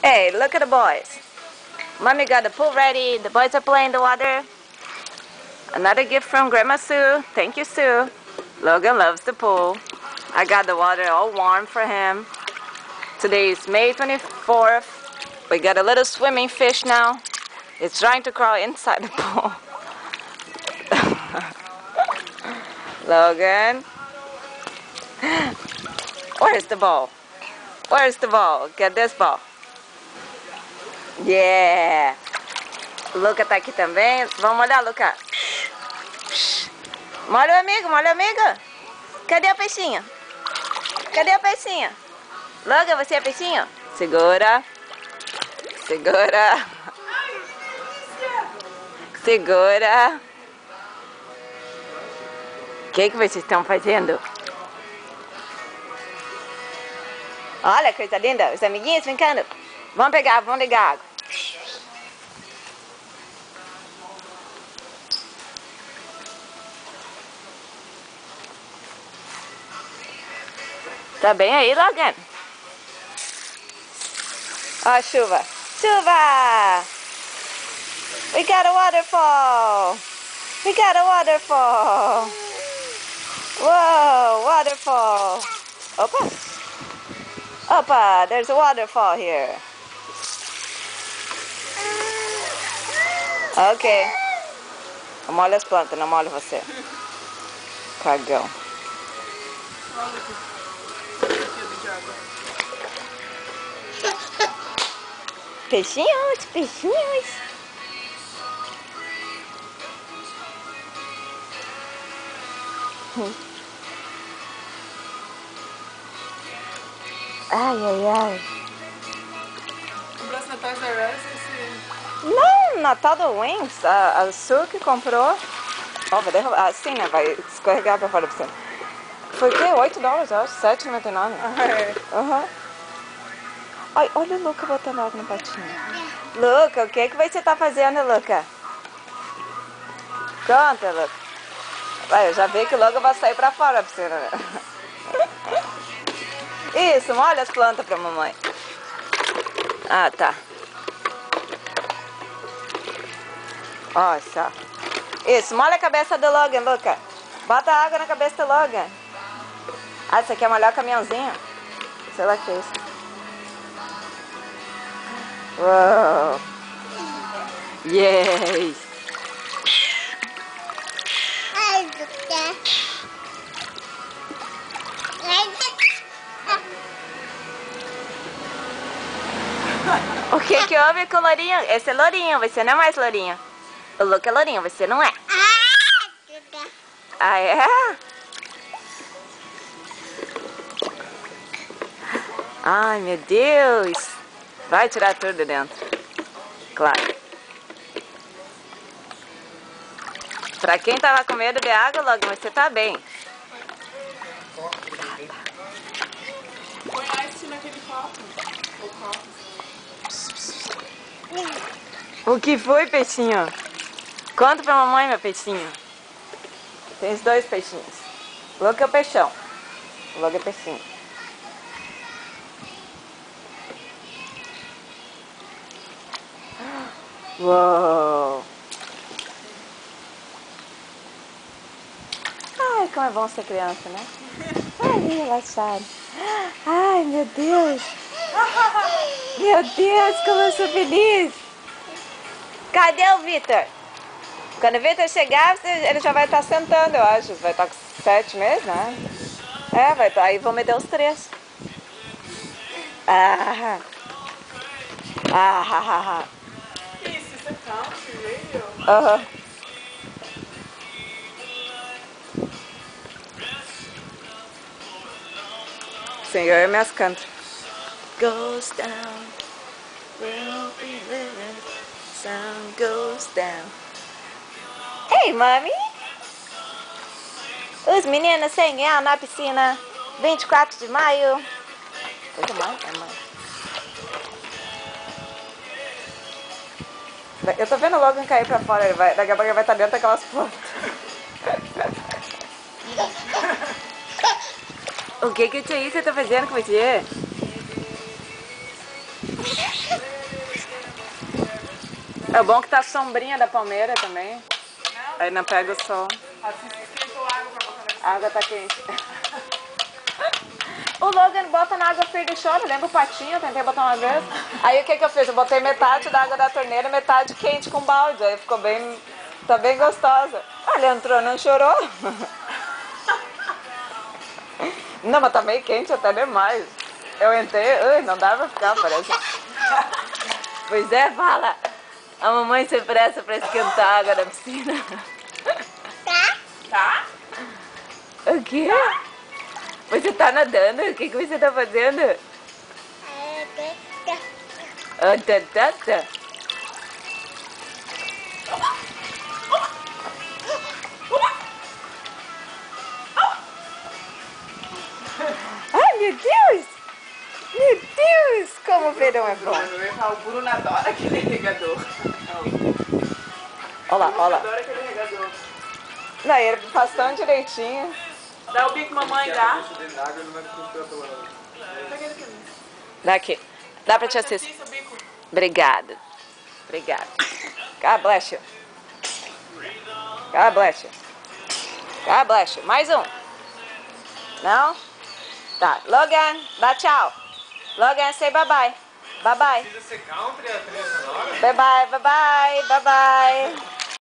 Hey, look at the boys. Mommy got the pool ready. The boys are playing the water. Another gift from Grandma Sue. Thank you, Sue. Logan loves the pool. I got the water all warm for him. Today is May 24th. We got a little swimming fish now. It's trying to crawl inside the pool. Logan. Where's the ball? Where's the ball? Get this ball. Yeah. Luca tá aqui também. Vamos olhar, Luca. Molha o amigo, molha o amigo. Cadê o peixinho? Cadê o peixinho? Logan, você é peixinho? Segura. Segura. Segura. O que vocês estão fazendo? Olha, coisa linda. Os amiguinhos brincando. Vamos pegar, vamos ligar água. Tá bem aí, Logan? Ó a chuva. Chuva! We got a waterfall! We got a waterfall! Whoa, waterfall! Opa! Opa, there's a waterfall here. Ok. Não molha as plantas, não molha você. Cagão. Peixinhos, peixinhos. Ai, ai, ai. Comprasse na Toys R Us esse... Não, Natal do Wings. A Sue que comprou. Ó, vai derrubar. Assim, né? Vai escorregar pra fora pra você. Foi o quê? $8, eu acho. $7,99. Ah, é. Aham. Ai, olha o Luca botando água no patinho. Luca, o que você tá fazendo, Luca? Conta, Luca. Vai, eu já vi que o Luca vai sair pra fora pra você, né? Isso, molha as plantas pra mamãe. Ah, tá. Ó, só. Isso, molha a cabeça do Logan, Luca. Bota água na cabeça do Logan. Ah, você quer molhar o caminhãozinho? Sei lá o que é isso. Uou. Yes. O que houve com o lourinho? Esse é lourinho, você não é mais lourinho. O Luca é lourinho, você não é. Ah, é? Ai, meu Deus. Vai tirar tudo de dentro. Claro. Pra quem tava com medo de água, Logan, você tá bem. Põe ice naquele copo. O copo. O que foi, peixinho? Conta pra mamãe, meu peixinho. Tem os dois peixinhos. O Luca é o peixão. O Logan é peixinho. Uou! Ai, como é bom ser criança, né? Ai, relaxado. Ai, meu Deus! Meu Deus, como eu sou feliz! Cadê o Vitor? Quando o Vitor chegar, ele já vai estar sentando, eu acho. Vai estar com 7 meses, né? É, vai estar. Aí vão meter os 3. Ah! Ah! Isso é country radio? Aham. Senhor é minhas cantas. Goes down, will be living, sun goes down. Hey, mami! Os meninos sem ganhar na piscina, 24 de maio. Foi de maio? É maio. Eu tô vendo o Logan cair pra fora, daqui a pouco ele vai estar dentro daquelas plantas. O que você tá fazendo com você? É bom que tá a sombrinha da palmeira também. Aí não pega o sol. Assim se esquentou a água pra botar na A água tá quente. O Logan bota na água ferve e chora. Lembra o patinho? Eu tentei botar uma vez. Aí o que que eu fiz? Eu botei metade da água da torneira e metade quente com balde. Aí ficou bem... Tá bem gostosa. Ah, ele entrou, não chorou. Não, mas tá meio quente até demais. Eu entrei, não dá pra ficar, parece. Pois é, fala. A mamãe se pressa pra esquentar a água da piscina. Tá? O quê? Você tá nadando? O que que você tá fazendo? Ah, tá. Ai, meu Deus! Meu Deus! Como o verão é bom. O Bruno adora aquele regador. Olha lá. Adora aquele regador. Não, ele faz tão direitinho. Dá o bico, mamãe, dá. Daqui. Dá pra te assistir. Assista o bico. Obrigada. God bless you. God bless you. God bless you. Mais um. Não? Tá. Logan, dá tchau. Logan, say bye-bye. Bye-bye. Precisa ser country a trilha sonora? Bye-bye.